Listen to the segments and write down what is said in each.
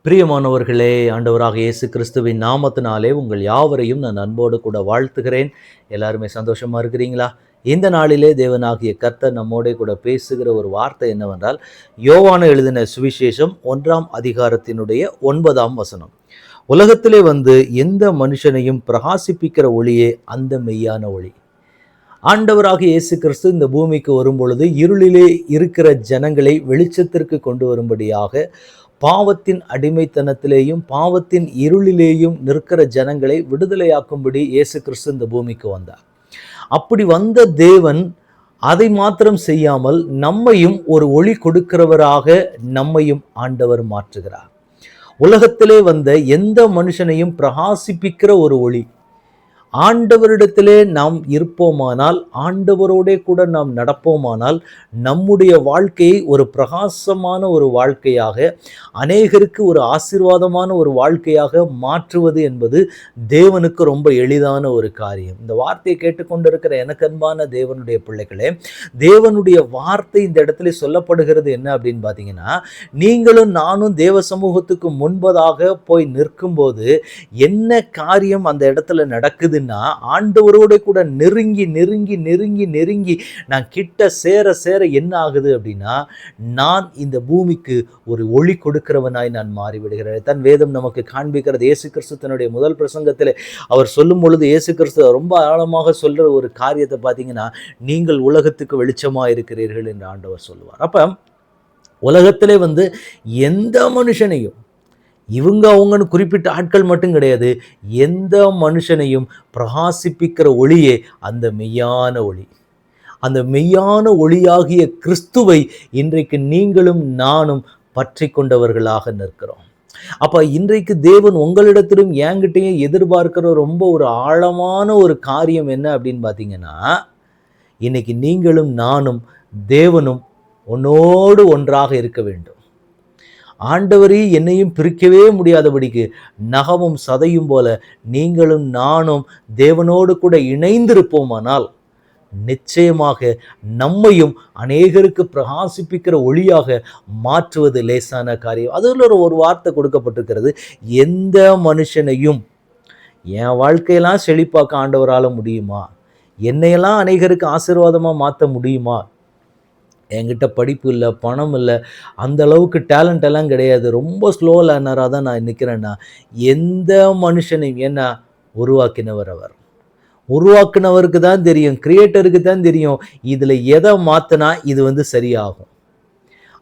பிரியமானவர்களே, ஆண்டவராக இயேசு கிறிஸ்துவின் நாமத்தினாலே உங்கள் யாவரையும் நான் அன்போடு கூட வாழ்த்துகிறேன். எல்லாருமே சந்தோஷமா இருக்கிறீங்களா? இந்த நாளிலே தேவனாகிய கர்த்தர் நம்மோடே கூட பேசுகிற ஒரு வார்த்தை என்னவென்றால், யோவான் எழுதின சுவிசேஷம் 1ஆம் அதிகாரத்தினுடைய 9ஆம் வசனம். உலகத்திலே எந்த மனுஷனையும் பிரகாசிப்பிக்கிற ஒளியே அந்த மெய்யான ஒளி. ஆண்டவராக இயேசு கிறிஸ்து இந்த பூமிக்கு வரும்பொழுது இருளிலே இருக்கிற ஜனங்களை வெளிச்சத்திற்கு கொண்டு வரும்படியாக பாவத்தின் அடிமைத்தனத்திலேயும் பாவத்தின் இருளிலேயும் நிற்கிற ஜனங்களை விடுதலையாக்கும்படி இயேசு கிறிஸ்து இந்த பூமிக்கு வந்தார். அப்படி வந்த தேவன் அதை மாத்திரம் செய்யாமல் நம்மையும் ஒரு ஒளி கொடுக்கிறவராக நம்மையும் ஆண்டவர் மாற்றுகிறார். உலகத்திலே வந்த எந்த மனுஷனையும் பிரகாசிப்பிக்கிற ஒரு ஒளி. ஆண்டவரிடத்திலே நாம் இருப்போமானால், ஆண்டவரோடே கூட நாம் நடப்போமானால், நம்முடைய வாழ்க்கையை ஒரு பிரகாசமான ஒரு வாழ்க்கையாக, அநேகருக்கு ஒரு ஆசீர்வாதமான ஒரு வாழ்க்கையாக மாற்றுவது என்பது தேவனுக்கு ரொம்ப எளிதான ஒரு காரியம். இந்த வார்த்தையை கேட்டுக்கொண்டிருக்கிற எனக்கு அன்பான தேவனுடைய பிள்ளைகளே, தேவனுடைய வார்த்தை இந்த இடத்துல சொல்லப்படுகிறது என்ன அப்படின்னு பார்த்தீங்கன்னா, நீங்களும் நானும் தேவ சமூகத்துக்கு முன்பதாக போய் நிற்கும்போது என்ன காரியம் அந்த இடத்துல நடக்குது, ஆண்டவரோட கூட நெருங்கி நெருங்கி நெருங்கி நெருங்கி நான் கிட்ட சேர சேர என்ன ஆகுது அப்படின்னா, நான் இந்த பூமிக்கு ஒரு ஒளி கொடுக்கிறவனாய் நான் மாறிவிடுகிறேன். தன் வேதம் நமக்கு காண்பிக்கிறது. இயேசு கிறிஸ்து தன்னுடைய முதல் பிரசங்கத்தில் அவர் சொல்லும் பொழுது இயேசு கிறிஸ்து ரொம்ப ஆழமாக சொல்ற ஒரு காரியத்தை பார்த்தீங்கன்னா, நீங்கள் உலகத்துக்கு வெளிச்சமாக இருக்கிறீர்கள் என்று ஆண்டவர் சொல்லுவார். அப்ப உலகத்திலே எந்த மனுஷனையும், இவங்க அவங்கன்னு குறிப்பிட்ட ஆட்கள் மட்டும் கிடையாது, எந்த மனுஷனையும் பிரகாசிப்பிக்கிற ஒளியே அந்த மெய்யான ஒளி. அந்த மெய்யான ஒளியாகிய கிறிஸ்துவை இன்றைக்கு நீங்களும் நானும் பற்றி கொண்டவர்களாக நிற்கிறோம். அப்ப இன்றைக்கு தேவன் உங்களிடத்திலும் என்கிட்டையும் எதிர்பார்க்கிற ரொம்ப ஒரு ஆழமான ஒரு காரியம் என்ன அப்படின்னு பார்த்தீங்கன்னா, இன்னைக்கு நீங்களும் நானும் தேவனும் ஒன்னோடு ஒன்றாக இருக்க வேண்டும். ஆண்டவரே என்னையும் பிரிக்கவே முடியாதபடிக்கு நகமும் சதையும் போல நீங்களும் நானும் தேவனோடு கூட இணைந்திருப்போமானால், நிச்சயமாக நம்மையும் அநேகருக்கு பிரகாசிப்பிக்கிற ஒளியாக மாற்றுவது லேசான காரியம். அதில் ஒரு வார்த்தை கொடுக்கப்பட்டிருக்கிறது, எந்த மனுஷனையும். என் வாழ்க்கையெல்லாம் செழிப்பாக்க ஆண்டவரால் முடியுமா? என்னையெல்லாம் அநேகருக்கு ஆசீர்வாதமாக மாற்ற முடியுமா? என்கிட்ட படிப்பு இல்லை, பணம் இல்லை, அந்த அளவுக்கு டேலண்ட் எல்லாம் கிடையாது, ரொம்ப ஸ்லோ லேர்னராக தான் நான் நிற்கிறேன்னா, எந்த மனுஷனையும் என்ன உருவாக்கினவர் அவர். உருவாக்குனவருக்கு தான் தெரியும், கிரியேட்டருக்கு தான் தெரியும் இதில் எதை மாற்றினா இது சரியாகும்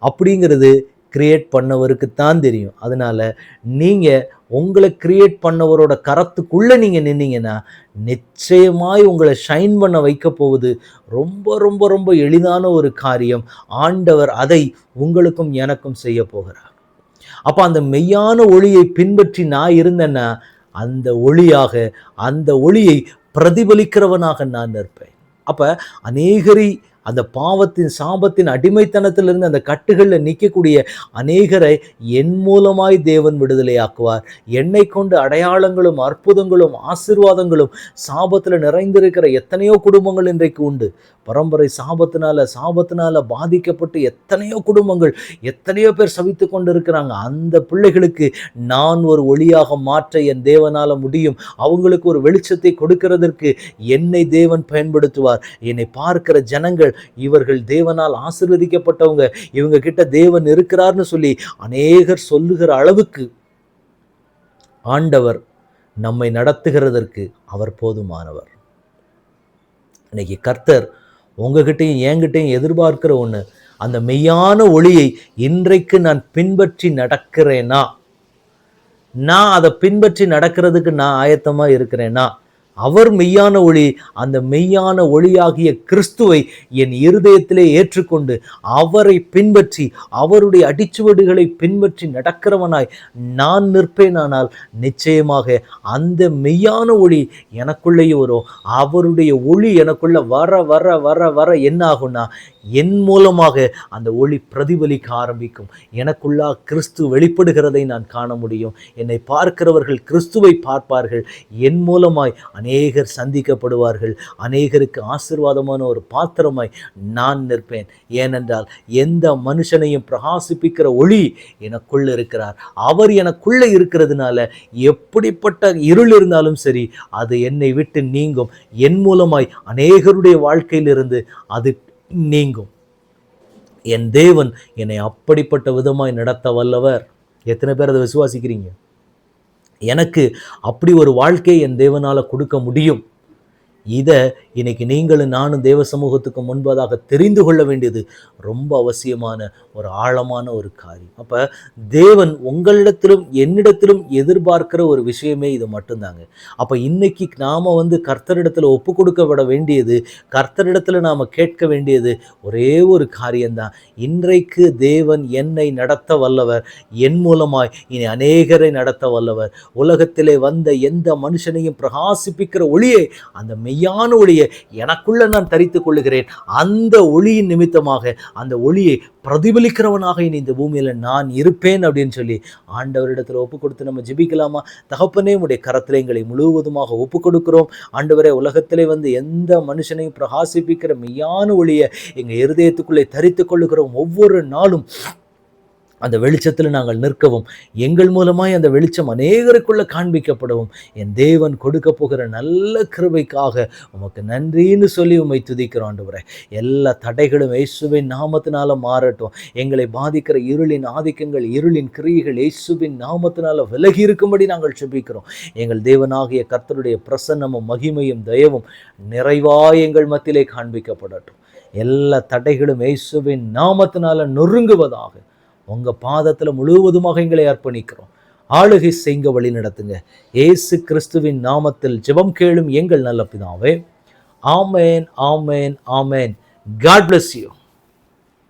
அப்படிங்கிறது கிரியேட் பண்ணவருக்கு தான் தெரியும். அதனால நீங்கள் உங்களை கிரியேட் பண்ணவரோட கரத்துக்குள்ளே நீங்கள் நின்னீங்கன்னா, நிச்சயமாய் உங்களை ஷைன் பண்ண வைக்க போவது ரொம்ப ரொம்ப ரொம்ப எளிதான ஒரு காரியம். ஆண்டவர் அதை உங்களுக்கும் எனக்கும் செய்ய போகிறார். அப்போ அந்த மெய்யான ஒளியை பின்பற்றி நான் இருந்தேன்னா, அந்த ஒளியாக, அந்த ஒளியை பிரதிபலிக்கிறவனாக நான் இருப்பேன். அப்போ அநேகரை அந்த பாவத்தின் சாபத்தின் அடிமைத்தனத்திலிருந்து அந்த கட்டுகளில் நிற்கக்கூடிய அநேகரை என் மூலமாய் தேவன் விடுதலையாக்குவார். என்னை கொண்டு அடையாளங்களும் அற்புதங்களும் ஆசீர்வாதங்களும் சாபத்தில் நிறைந்திருக்கிற எத்தனையோ குடும்பங்கள் இன்றைக்கு உண்டு. பரம்பரை சாபத்தினால பாதிக்கப்பட்டு எத்தனையோ குடும்பங்கள், எத்தனையோ பேர் சவித்து கொண்டு இருக்கிறாங்க. அந்த பிள்ளைகளுக்கு நான் ஒரு ஒளியாக மாற்ற என் தேவனால முடியும். அவங்களுக்கு ஒரு வெளிச்சத்தை கொடுக்கிறதற்கு என்னை தேவன் பயன்படுத்துவார். என்னை பார்க்கிற ஜனங்கள், இவர்கள் தேவனால் ஆசீர்வதிக்கப்பட்டவங்க, இவங்க கிட்ட தேவன் இருக்கிறார்னு சொல்லி அநேகர் சொல்லுகிற அளவுக்கு ஆண்டவர் நம்மை நடத்துகிறதற்கு அவர் போதுமானவர். இன்னைக்கு கர்த்தர் உங்ககிட்டையும் என்கிட்டையும் எதிர்பார்க்கிற ஒன்று, அந்த மெய்யான ஒளியை இன்றைக்கு நான் பின்பற்றி நடக்கிறேனா, நான் அதை பின்பற்றி நடக்கிறதுக்கு நான் ஆயத்தமாக இருக்கிறேனா, அவர் மெய்யான ஒளி, அந்த மெய்யான ஒளியாகிய கிறிஸ்துவை என் இருதயத்திலே ஏற்றுக்கொண்டு அவரை பின்பற்றி அவருடைய அடிச்சுவடுகளை பின்பற்றி நடக்கிறவனாய் நான் நிற்பேனானால், நிச்சயமாக அந்த மெய்யான ஒளி எனக்குள்ளேயே வரும். அவருடைய ஒளி எனக்குள்ள வர வர வர வர என்ன ஆகும்னா, என் மூலமாக அந்த ஒளி பிரதிபலிக்க ஆரம்பிக்கும். எனக்குள்ளா கிறிஸ்து வெளிப்படுகிறதை நான் காண முடியும். என்னை பார்க்கிறவர்கள் கிறிஸ்துவை பார்ப்பார்கள். என் மூலமாய் அநேகர் சந்திக்கப்படுவார்கள். அநேகருக்கு ஆசீர்வாதமான ஒரு பாத்திரமாய் நான் நிற்பேன். ஏனென்றால் எந்த மனுஷனையும் பிரகாசிப்பிக்கிற ஒளி எனக்குள்ள இருக்கிறார். அவர் எனக்குள்ள இருக்கிறதுனால எப்படிப்பட்ட இருள் இருந்தாலும் சரி, அது என்னை விட்டு நீங்கும். என் மூலமாய் அநேகருடைய வாழ்க்கையிலிருந்து அது நீங்கும். என் தேவன் என்னை அப்படிப்பட்ட விதமாய் நடத்த வல்லவர். எத்தனை பேர் அதை விசுவாசிக்கிறீங்க? எனக்கு அப்படி ஒரு வாழ்க்கையை என் தேவனால கொடுக்க முடியும். இதை இன்னைக்கு நீங்களும் நானும் தேவ சமூகத்துக்கு முன்பதாக தெரிந்து கொள்ள வேண்டியது ரொம்ப அவசியமான ஒரு ஆழமான ஒரு காரியம். அப்போ தேவன் உங்களிடத்திலும் என்னிடத்திலும் எதிர்பார்க்கிற ஒரு விஷயமே இது மட்டும்தாங்க. அப்போ இன்னைக்கு நாம் கர்த்தரிடத்தில் ஒப்பு கொடுக்கப்பட வேண்டியது, கர்த்தரிடத்தில் நாம் கேட்க வேண்டியது ஒரே ஒரு காரியம்தான். இன்றைக்கு தேவன் என்னை நடத்த வல்லவர், என் மூலமாய் இனி அநேகரை நடத்த வல்லவர். உலகத்திலே வந்த எந்த மனுஷனையும் பிரகாசிப்பிக்கிற ஒளியை, அந்த மெய்யான ஒளியை எனக்குள்ள நான் தரித்துக் கொள்ளுகிறேன். அந்த ஒளியின் நிமித்தமாக அந்த ஒளியை பிரதிபலிக்கிறவனாக இனி இந்த பூமியில நான் இருப்பேன் அப்படின்னு சொல்லி ஆண்டவரிடத்தில் ஒப்பு கொடுத்து நம்ம ஜெபிக்கலாமா? தகப்பனே, உடைய கரத்திலே எங்களை முழுவதுமாக ஒப்பு கொடுக்கிறோம். ஆண்டவரே, உலகத்திலே எந்த மனுஷனையும் பிரகாசிப்பிக்கிற மெய்யான ஒளியை எங்க இருதயத்துக்குள்ளே தரித்துக் கொள்ளுகிறோம். ஒவ்வொரு நாளும் அந்த வெளிச்சத்தில் நாங்கள் நிற்கவும், எங்கள் மூலமாய் அந்த வெளிச்சம் அநேகருக்குள்ள காண்பிக்கப்படவும் என் தேவன் கொடுக்க போகிற நல்ல கிருபைக்காக உமக்கு நன்றின்னு சொல்லி உம்மை துதிக்கிறோம். ஆண்டவரே, எல்லா தடைகளும் இயேசுவின் நாமத்தினால மாறட்டும். எங்களை பாதிக்கிற இருளின் ஆதிக்கங்கள், இருளின் கிரியைகள் இயேசுவின் நாமத்தினால விலகி இருக்கும்படி நாங்கள் ஜெபிக்கிறோம். எங்கள் தேவனாகிய கர்த்தருடைய பிரசன்னமும் மகிமையும் தயவும் நிறைவாய் எங்கள் மத்தியிலே காண்பிக்கப்படட்டும். எல்லா தடைகளும் இயேசுவின் நாமத்தினால நொறுங்குவதாக உங்கள் பாதத்தில் முழுவதுமாக எங்களை அர்ப்பணிக்கிறோம். ஆளுகை செய்க, வழி நடத்துங்க. இயேசு கிறிஸ்துவின் நாமத்தில் ஜெபம் கேளும் எங்கள் நல்ல பிதாவே. ஆமேன், ஆமேன், ஆமேன். God bless you.